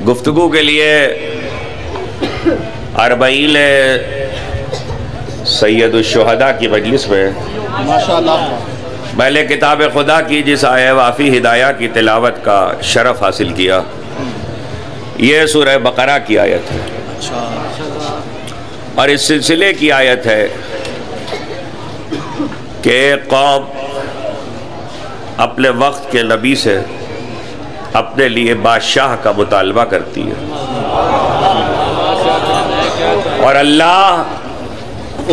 گفتگو کے لیے اربعین سید الشہداء کی مجلس میں میں نے کتاب خدا کی جس آیہ وافی ہدایہ کی تلاوت کا شرف حاصل کیا، یہ سورہ بقرہ کی آیت ہے اور اس سلسلے کی آیت ہے کہ ایک قوم اپنے وقت کے نبی سے اپنے لیے بادشاہ کا مطالبہ کرتی ہے اور اللہ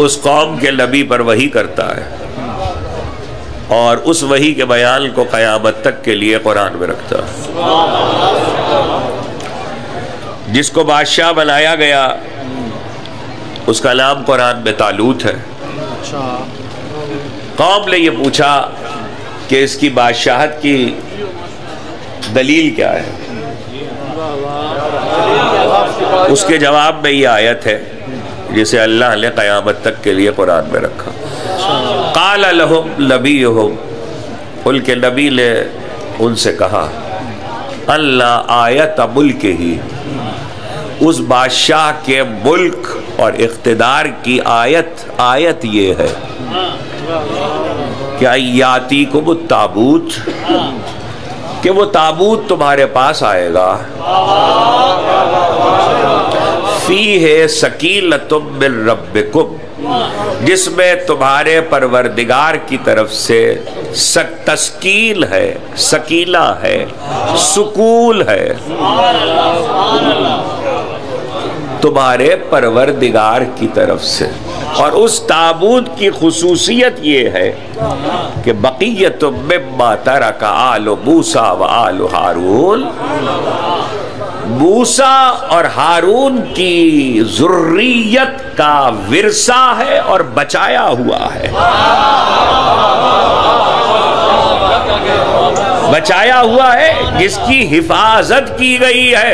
اس قوم کے نبی پر وحی کرتا ہے اور اس وحی کے بیان کو قیامت تک کے لیے قرآن میں رکھتا ہے۔ جس کو بادشاہ بنایا گیا اس کا نام قرآن میں طالوت ہے۔ قوم نے یہ پوچھا کہ اس کی بادشاہت کی دلیل کیا ہے؟ اس کے جواب میں یہ آیت ہے جسے اللہ نے قیامت تک کے لیے قرآن میں رکھا۔ قال لهم نبیہم، ان کے نبی نے ان سے کہا، اللہ آیت ملک ہی، اس بادشاہ کے ملک اور اقتدار کی آیت یہ ہے کہ یاتیکم التابوت، کہ وہ تابوت تمہارے پاس آئے گا، فیہ سکینۃ من ربکم، جس میں تمہارے پروردگار کی طرف سے تسکین ہے، سکینہ ہے، سکون ہے، تمہارے پروردگار کی طرف سے۔ اور اس تابوت کی خصوصیت یہ ہے کہ بقیۃ مما ترک آل موسیٰ و آل ہارون، موسیٰ اور ہارون کی ذریت کا ورثہ ہے اور بچایا ہوا ہے، بچایا ہوا ہے، جس کی حفاظت کی گئی ہے،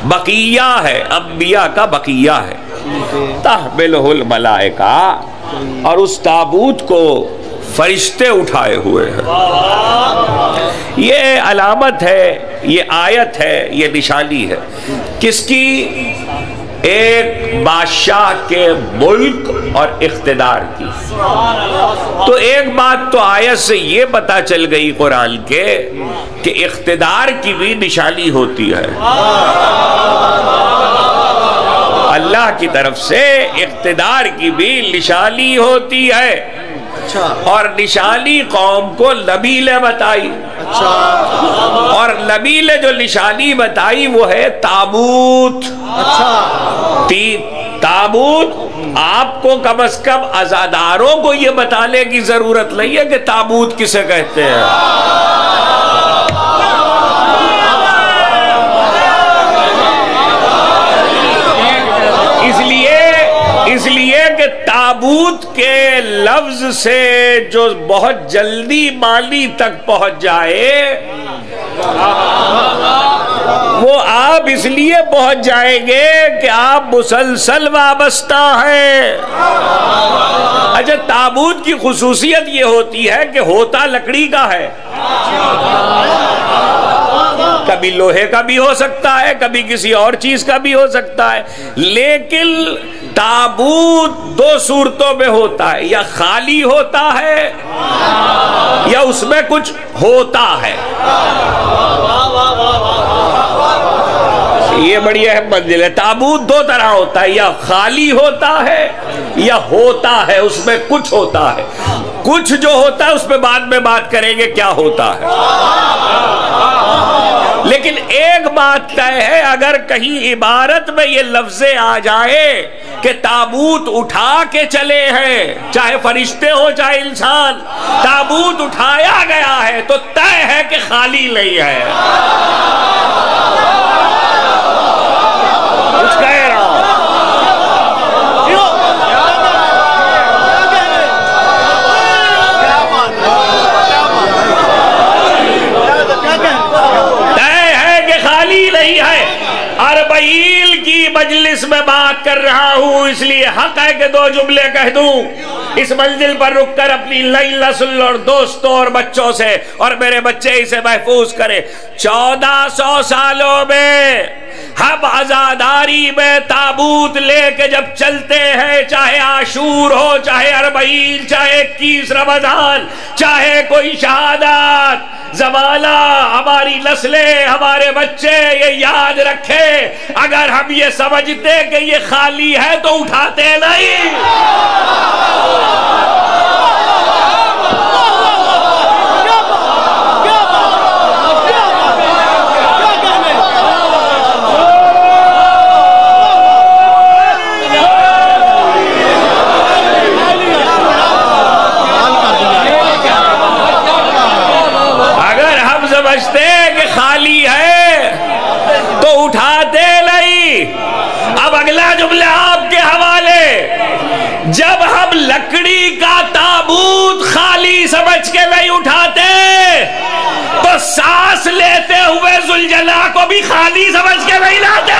بقیہ ہے، انبیاء کا بقیہ ہے۔ تحملہ الملائکہ، اور اس تابوت کو فرشتے اٹھائے ہوئے ہیں۔ یہ علامت ہے، یہ آیت ہے، یہ نشانی ہے کس کی؟ ایک بادشاہ کے ملک اور اقتدار کی۔ تو ایک بات تو آیت سے یہ پتا چل گئی قرآن کے کہ اقتدار کی بھی نشانی ہوتی ہے، اللہ کی طرف سے اقتدار کی بھی نشانی ہوتی ہے، اور نشانی قوم کو نبی نے بتائی، اور نبی نے جو نشانی بتائی وہ ہے تابوت۔ تابوت آپ کو کم از کم عزاداروں کو یہ بتانے کی ضرورت نہیں ہے کہ تابوت کسے کہتے ہیں۔ اس لیے کہ تابوت کے لفظ سے جو بہت جلدی معنی تک پہنچ جائے وہ آپ اس لیے پہنچ جائیں گے کہ آپ مسلسل وابستہ ہیں۔ اچھا، تابوت کی خصوصیت یہ ہوتی ہے کہ ہوتا لکڑی کا ہے، کبھی لوہے کا بھی ہو سکتا ہے، کبھی کسی اور چیز کا بھی ہو سکتا ہے، لیکن تابوت دو صورتوں میں ہوتا ہے، یا خالی ہوتا ہے یا اس میں کچھ ہوتا ہے۔ یہ بڑی اہم منزل ہے۔ تابوت دو طرح ہوتا ہے، یا خالی ہوتا ہے یا ہوتا ہے، اس میں کچھ ہوتا ہے۔ کچھ جو ہوتا ہے اس میں بعد میں بات کریں گے کیا ہوتا ہے، لیکن ایک بات طے ہے، اگر کہیں عبارت میں یہ لفظیں آ جائے کہ تابوت اٹھا کے چلے ہیں، چاہے فرشتے ہو چاہے انسان، تابوت اٹھایا گیا ہے، تو طے ہے کہ خالی نہیں ہے۔ کچھ کہہ رہا ہوں، طے ہے کہ خالی نہیں ہے۔ اربعین کی مجلس میں بات کر رہا ہوں، اس لیے حق ہے کہ دو جملے کہہ دوں۔ اس منزل پر رک کر اپنی نئی نسل اور دوستوں اور بچوں سے، اور میرے بچے اسے محفوظ کریں، 1400 سالوں میں ہم عزاداری میں تابوت لے کے جب چلتے ہیں، چاہے عاشور ہو، چاہے اربعین، چاہے 21 رمضان، چاہے کوئی شہادت، زمانہ، ہماری نسلیں، ہمارے بچے یہ یاد رکھے، اگر ہم یہ سمجھتے کہ یہ خالی ہے تو اٹھاتے نہیں۔ کہ خالی ہے تو اٹھاتے نہیں۔ اب اگلا جملہ آپ کے حوالے، جب ہم لکڑی کا تابوت خالی سمجھ کے نہیں اٹھاتے تو سانس لیتے ہوئے ذوالجلال کو بھی خالی سمجھ کے نہیں لاتے۔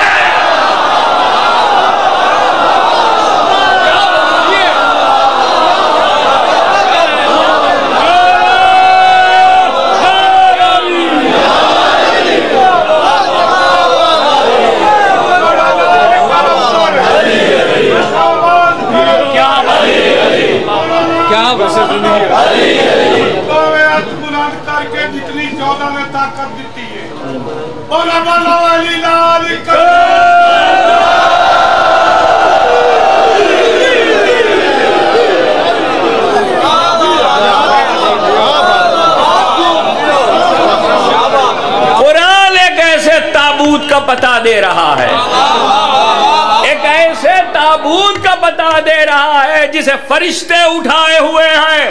جتنی 14 میں طاقت دیتی ہے، بولا بولا علی لال قرآن ایک ایسے تابوت کا پتہ دے رہا ہے، ایک ایسے تابوت کا پتہ دے رہا ہے جسے فرشتے اٹھائے ہوئے ہیں۔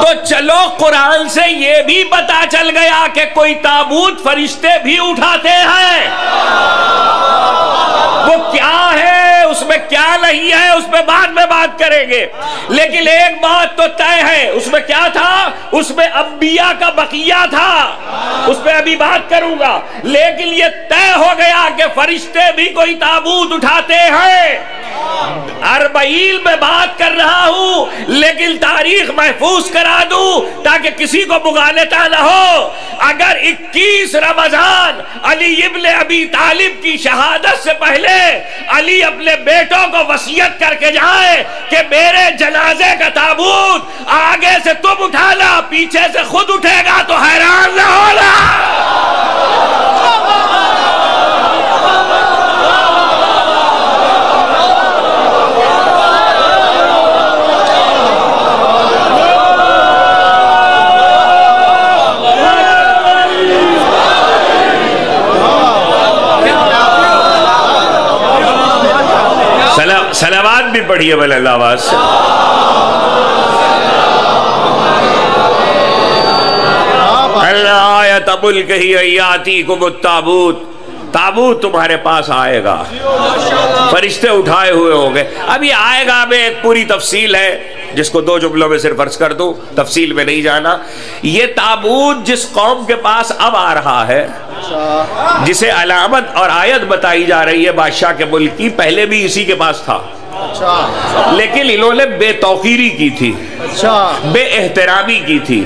تو چلو قرآن سے یہ بھی پتہ چل گیا کہ کوئی تابوت فرشتے بھی اٹھاتے ہیں، وہ کیا ہے، اس میں کیا نہیں ہے، اس میں بعد میں بات کریں گے، لیکن ایک بات تو طے ہے، اس میں کیا تھا، اس میں انبیاء کا بقیہ تھا، اس پہ ابھی بات کروں گا، لیکن یہ طے ہو گیا کہ فرشتے بھی کوئی تابوت اٹھاتے ہیں۔ اربعین میں بات کر رہا ہوں لیکن تاریخ محفوظ کرا دوں تاکہ کسی کو مغالطہ نہ ہو۔ اگر 21 رمضان علی ابن ابی طالب کی شہادت سے پہلے علی اپنے بیٹوں کو وصیت کر کے جائے کہ میرے جنازے کا تابوت آگے سے تم اٹھانا، پیچھے سے خود اٹھے گا تو حیران نہ ہونا۔ صلوات بھی پڑھیے بل اللہ آواز سے۔ اللہ آیت ملک ہی ایاتیکم التابوت، تابوت تمہارے پاس آئے گا، فرشتے اٹھائے ہوئے ہوں گے۔ اب یہ آئے گا میں ایک پوری تفصیل ہے جس کو 2 جملوں میں صرف عرض کر دوں، تفصیل میں نہیں جانا۔ یہ تابوت جس قوم کے پاس اب آ رہا ہے، جسے علامت اور آیت بتائی جا رہی ہے بادشاہ کے ملک کی، پہلے بھی اسی کے پاس تھا، لیکن انہوں نے بے توقیری کی تھی، بے احترامی کی تھی،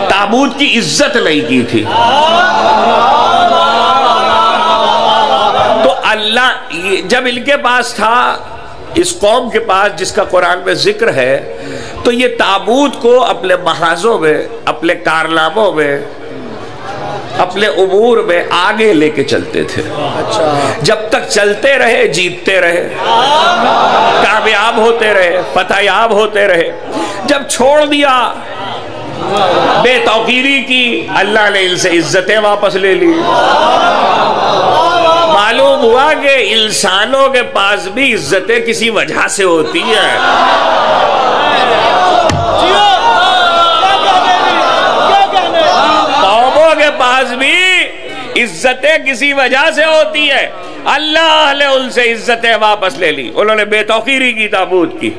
تابوت کی عزت نہیں کی تھی۔ تو اللہ جب ان کے پاس تھا، اس قوم کے پاس جس کا قرآن میں ذکر ہے، تو یہ تابوت کو اپنے محاذوں میں، اپنے کارناموں میں، اپنے امور میں آگے لے کے چلتے تھے۔ جب تک چلتے رہے جیتتے رہے، کامیاب ہوتے رہے، فتح یاب ہوتے رہے۔ جب چھوڑ دیا، بے توقیری کی، اللہ نے ان سے عزتیں واپس لے لی۔ معلوم ہوا کہ انسانوں کے پاس بھی عزتیں کسی وجہ سے ہوتی ہیں۔ قوموں کے پاس بھی عزتیں کسی وجہ سے ہوتی ہیں۔ اللہ نے ان سے عزتیں واپس لے لی، انہوں نے بے توقیری کی تابوت کی۔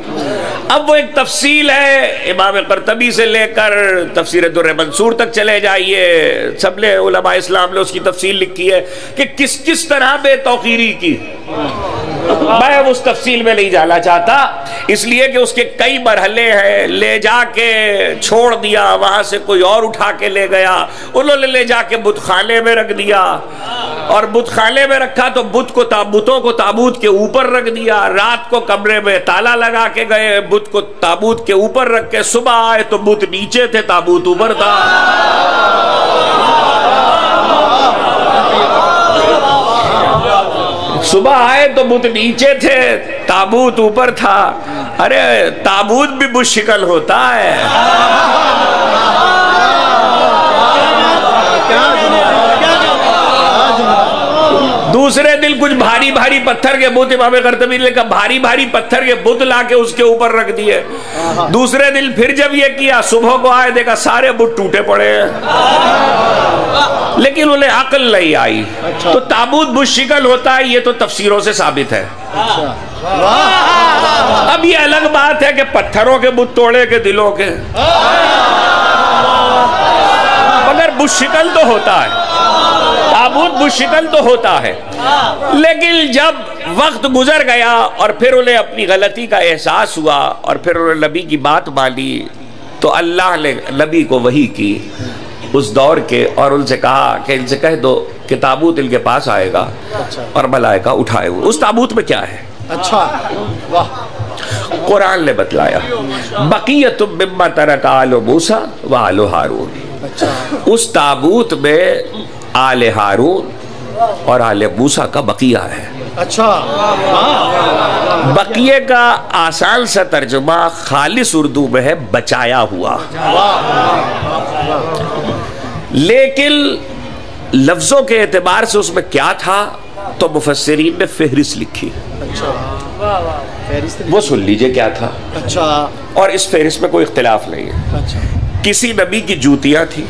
اب وہ ایک تفصیل ہے، امام قرطبی سے لے کر تفسیر در منصور تک چلے جائیے، سب نے علماء اسلام نے اس کی تفصیل لکھی ہے کہ کس کس طرح بے توقیری کی۔ میں اس تفصیل میں نہیں جانا چاہتا، اس لیے کہ اس کے کئی مرحلے ہیں۔ لے جا کے چھوڑ دیا، وہاں سے کوئی اور اٹھا کے لے گیا، انہوں نے لے جا کے بت خانے میں رکھ دیا، اور بت خانے میں رکھا تو بتوں کو تابوت کے اوپر رکھ دیا، رات کو کمرے میں تالا لگا کے گئے، بت کو تابوت کے اوپر رکھ کے، صبح آئے تو بت نیچے تھے، تابوت اوپر تھا۔ صبح آئے تو بت نیچے تھے، تابوت اوپر تھا۔ ارے تابوت بھی بت شکل ہوتا ہے۔ دوسرے دن کچھ بھاری بھاری پتھر کے بت، امام قرطبی نے کہا بھاری بھاری پتھر کے بت لا کے اس کے اوپر رکھ دیے۔ دوسرے دن پھر جب یہ کیا، صبح کو آئے دیکھا سارے بت ٹوٹے پڑے ہیں، لیکن انہیں عقل نہیں آئی۔ تو تابوت بت شکل ہوتا ہے، یہ تو تفسیروں سے ثابت ہے۔ اب یہ الگ بات ہے کہ پتھروں کے بت توڑے کے دلوں کے، مگر بت شکل تو ہوتا ہے، تابوت بت شکل تو ہوتا ہے۔ لیکن جب وقت گزر گیا اور پھر انہیں اپنی غلطی کا احساس ہوا اور پھر انہوں نے نبی کی بات مانی، تو اللہ نے نبی کو وحی کی اس دور کے، اور ان سے کہا کہ ان سے کہہ دو کہ تابوت ان کے پاس آئے گا اور ملائکہ اٹھائے ہوئے۔ اس تابوت میں کیا ہے؟ اچھا قرآن نے بتلایا، بقیۃ مما ترک آل موسیٰ و آل ہارون۔ اس تابوت میں آل ہارون اور آل موسیٰ کا بقیہ ہے۔ اچھا، بقیہ کا آسان سا ترجمہ خالص اردو میں ہے بچایا ہوا، لیکن لفظوں کے اعتبار سے اس میں کیا تھا تو مفسرین نے فہرست لکھی، وہ سن لیجئے کیا تھا۔ اور اس فہرست میں کوئی اختلاف نہیں ہے۔ کسی نبی کی جوتیاں تھی،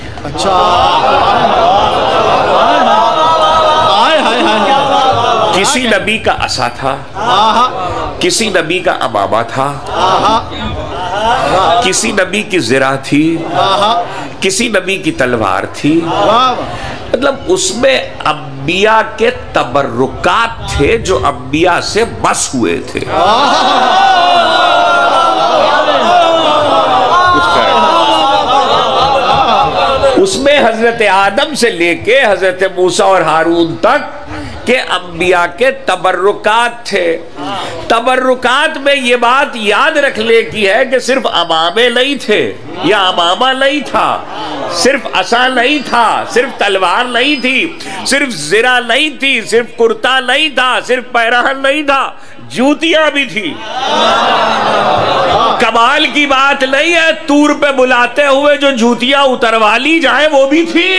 کسی نبی کا عصا تھا، کسی نبی کا امامہ تھا، کسی نبی کی زرہ تھی، کسی نبی کی تلوار تھی۔ مطلب اس میں انبیاء کے تبرکات تھے جو انبیاء سے بس ہوئے تھے۔ اس میں حضرت آدم سے لے کے حضرت موسیٰ اور ہارون تک کہ انبیاء کے تبرکات تھے۔ تبرکات میں یہ بات یاد رکھنے کی ہے کہ صرف امامے نہیں تھے یا امامہ نہیں تھا، صرف عصا نہیں تھا، صرف تلوار نہیں تھی، صرف زرہ نہیں تھی، صرف کرتا نہیں تھا، صرف پیراہن نہیں تھا، جوتیاں بھی تھی۔ کمال کی بات نہیں ہے، طور پہ بلاتے ہوئے جو جوتیاں اتروا لی جائیں وہ بھی تھی۔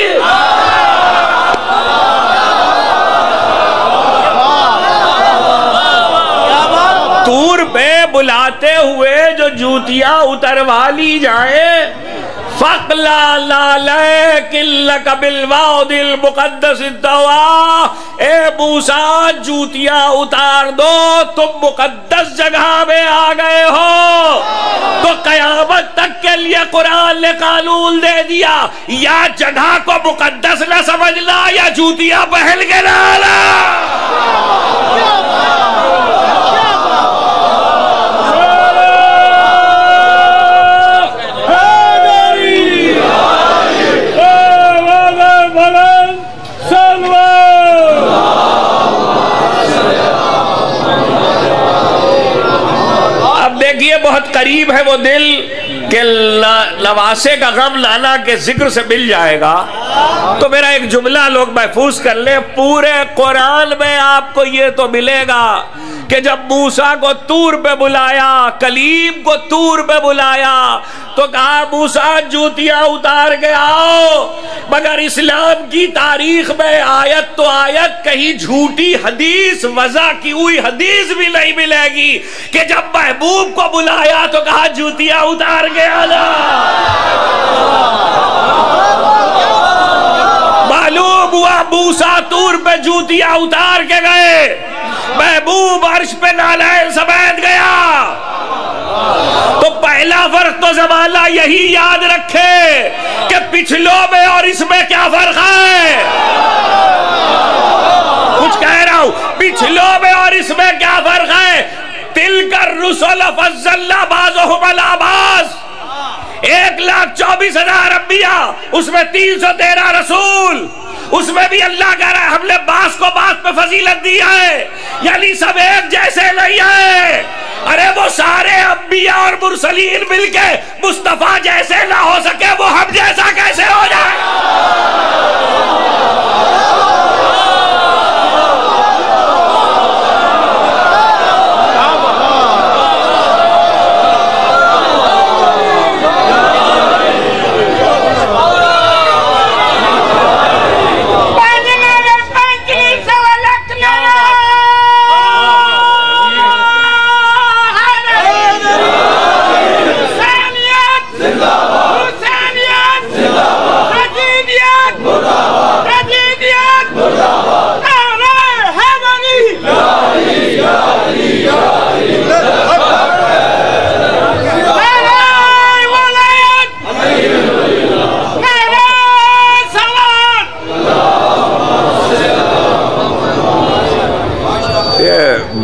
طور پہ بلاتے ہوئے جو جوتیاں اتروا لی جائیں، فَقْلَا لَعْلَيْكِ لَكَ بِالْوَعْدِ الْمُقَدَّسِ الدَّوَا۔ اے موسیٰ جوتیاں اتار دو، تم مقدس جگہ میں آ گئے ہو۔ تو قیامت تک کے لیے قرآن نے قانون دے دیا، یا جگہ کو مقدس نہ سمجھنا یا جوتیاں پہن کے نہ آنا۔ دیکھیے بہت قریب ہے وہ دل کہ نواسے کا غم لانا کے ذکر سے مل جائے گا۔ تو میرا ایک جملہ لوگ محفوظ کر لیں، پورے قرآن میں آپ کو یہ تو ملے گا کہ جب موسیٰ کو طور پہ بلایا، کلیم کو طور پہ بلایا تو کہا موسیٰ جوتیاں اتار کے آؤ۔ مگر اسلام کی تاریخ میں آیت تو آیت، کہیں جھوٹی حدیث وضع کی ہوئی حدیث بھی نہیں ملے گی کہ جب محبوب کو بلایا تو کہا جوتیاں اتار کے آنا۔ معلوم ہوا موسیٰ طور پہ جوتیاں اتار کے گئے، محبوب عرش پہ نالین سمیت گیا۔ تو پہلا فرق تو زمانہ یہی یاد رکھے کہ پچھلوں میں اور اس میں کیا فرق ہے۔ کچھ کہہ رہا ہوں، پچھلوں میں اور اس میں کیا فرق ہے۔ تلک الرسل فضلنا بعضهم علی بعض، 1,24,000 انبیاء، اس میں 313 رسول، اس میں بھی اللہ کہہ رہا ہے ہم نے بعض فضیلت دی ہے، یعنی سب ایک جیسے نہیں ہے۔ ارے وہ سارے انبیاء اور مرسلین مل کے مصطفیٰ جیسے نہ ہو سکے، وہ ہم جیسا کیسے ہو جائے؟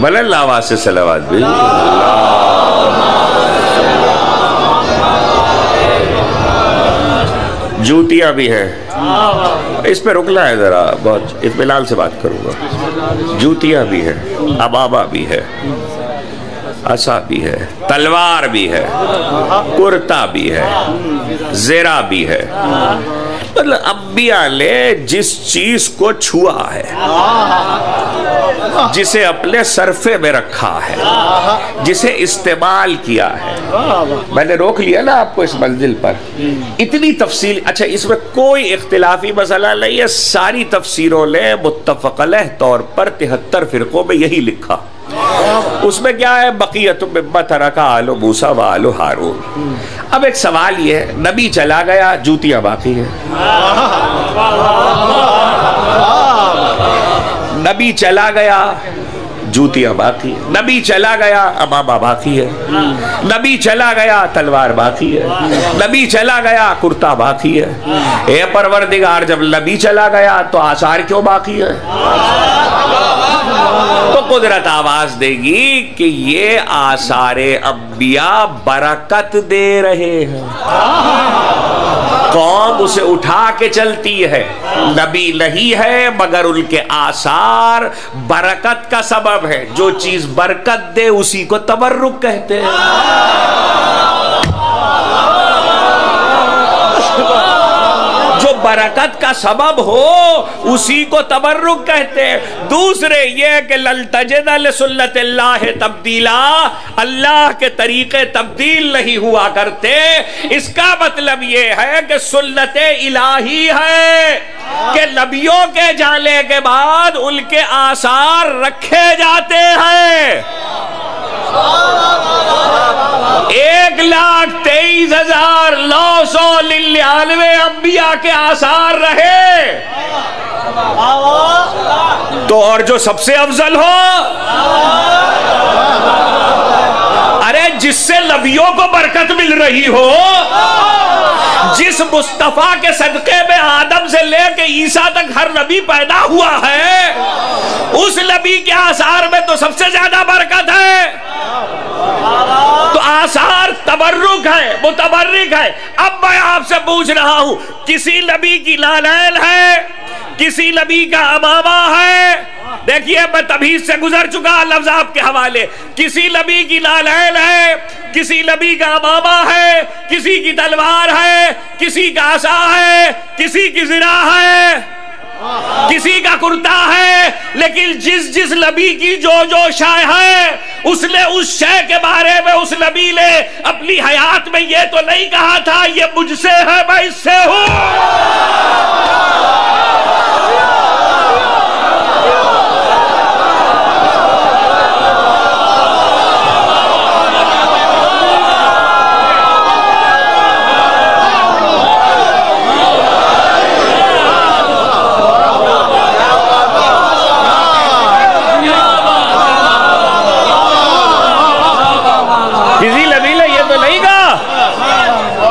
بلند آواز سے صلوات بھی۔ جوتیاں بھی ہیں، اس پہ رکنا ہے ذرا، بہت اطمینان سے بات کروں گا۔ جوتیاں بھی ہیں، عبابہ بھی ہے، عصا بھی ہے، تلوار بھی ہے، کرتا بھی ہے، زرہ بھی ہے۔ مطلب انبیاء نے جس چیز کو چھوا ہے، جسے اپنے صرفے میں رکھا ہے، جسے استعمال کیا ہے۔ میں نے روک لیا نا آپ کو اس منزل پر، اتنی تفصیل۔ اچھا، اس میں کوئی اختلافی مسئلہ نہیں ہے، ساری تفسیروں نے متفق علیہ طور پر 73 فرقوں میں یہی لکھا۔ اس میں کیا ہے؟ بقیت مما ترک آل موسیٰ و آل ہارون۔ اب ایک سوال یہ ہے، نبی چلا گیا، جوتیاں باقی ہیں۔ نبی چلا گیا، جوتیاں باقی ہے۔ نبی چلا گیا، عمامہ باقی ہے۔ نبی چلا گیا، تلوار باقی ہے۔ نبی چلا گیا، کرتا باقی ہے۔ اے پروردگار، جب نبی چلا گیا تو آثار کیوں باقی ہے؟ تو قدرت آواز دے گی کہ یہ آثار انبیاء برکت دے رہے ہیں، قوم اسے اٹھا کے چلتی ہے۔ نبی نہیں ہے مگر ان کے آثار برکت کا سبب ہے۔ جو چیز برکت دے اسی کو تبرک کہتے ہیں۔ جو برکت کا سبب ہو اسی کو تبرک کہتے ہیں۔ دوسرے یہ کہ لن تجد لسنت اللہ تبدیلا، اللہ کے طریقے تبدیل نہیں ہوا کرتے۔ اس کا مطلب یہ ہے کہ سنت الہی ہے کہ نبیوں کے جانے کے بعد ان کے آثار رکھے جاتے ہیں۔ 1,23,999 انبیاء کے آثار رہے تو، اور جو سب سے افضل ہو، ارے جس سے نبیوں کو برکت مل رہی ہو، جس مصطفیٰ کے صدقے میں آدم سے لے کے عیسیٰ تک ہر نبی پیدا ہوا ہے، اس نبی کے آثار میں تو سب سے زیادہ برکت ہے۔ تو آثار تبرک ہے، متبرک ہے۔ اب میں آپ سے پوچھ رہا ہوں، کسی نبی کی لالین ہے، کسی نبی کا امامہ ہے؟ دیکھیے میں تمہید سے گزر چکا، لفظ آپ کے حوالے۔ کسی نبی کی لالین ہے، کسی نبی کا امامہ ہے، کسی کی تلوار ہے، کسی کا عصا ہے، کسی کی زرہ ہے، کسی کا کرتا ہے۔ لیکن جس نبی کی جو شے ہے، اس نے اس شے کے بارے میں اس نبی نے اپنی حیات میں یہ تو نہیں کہا تھا یہ مجھ سے ہے، میں اس سے ہوں۔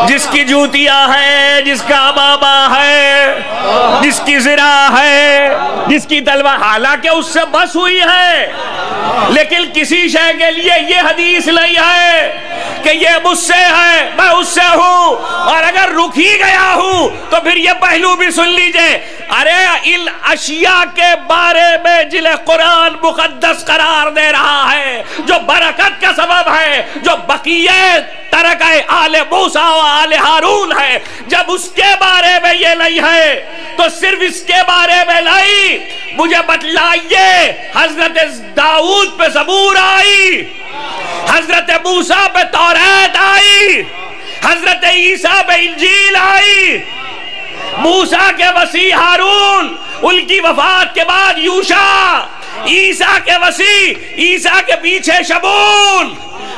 جس کی جوتیاں ہیں، جس کا امامہ ہے، جس کی زرہ ہے، جس کی تلوار، حالانکہ اس سے بس ہوئی ہے، لیکن کسی شے کے لیے یہ حدیث نہیں ہے کہ یہ مجھ سے ہے، میں اس سے ہوں۔ اور اگر رک ہی گیا ہوں تو پھر یہ پہلو بھی سن لیجئے، ارے ان اشیاء کے بارے میں جنہیں قرآن مقدس قرار دے رہا ہے، جو برکت کا سبب ہے، جو بقیہ ترکہ آل موسیٰ و آل ہارون ہے، جب اس کے بارے میں یہ نہیں ہے تو صرف اس کے بارے میں نہیں، مجھے بتلائیے حضرت داؤد پہ زبور آئی، حضرت موسیٰ پہ توریت آئی، حضرت عیسیٰ پہ انجیل آئی، موسیٰ کے وسیع ہارون، ان کی وفات کے بعد یوشع، عیسیٰ کے وسیع، عیسیٰ کے پیچھے شمول۔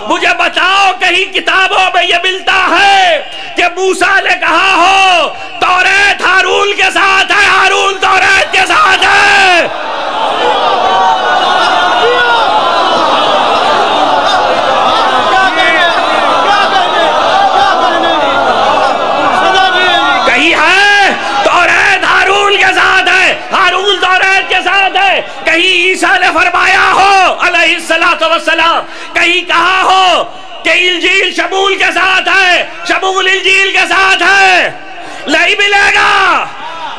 مجھے بتاؤ کہیں کتابوں میں یہ ملتا ہے کہ موسیٰ نے کہا ہو توریت ہارون کے ساتھ ہے، ہارون توریت کے ساتھ ہے؟ کہیں ہے توریت ہارون کے ساتھ ہے، ہارون توریت کے ساتھ ہے؟ کہیں عیسیٰ نے فرمایا ہو علیہ السلام، کہیں کہا ہو کہ انجیل شمول کے ساتھ ہے، شمول انجیل کے ساتھ ہے؟ نہیں ملے گا،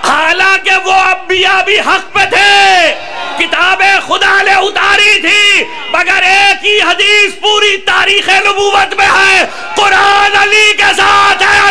حالانکہ وہ انبیاء بھی حق پہ تھے، کتابیں خدا نے اتاری تھی، مگر ایک ہی حدیث پوری تاریخ نبوت میں ہے، قرآن علی کے ساتھ ہے،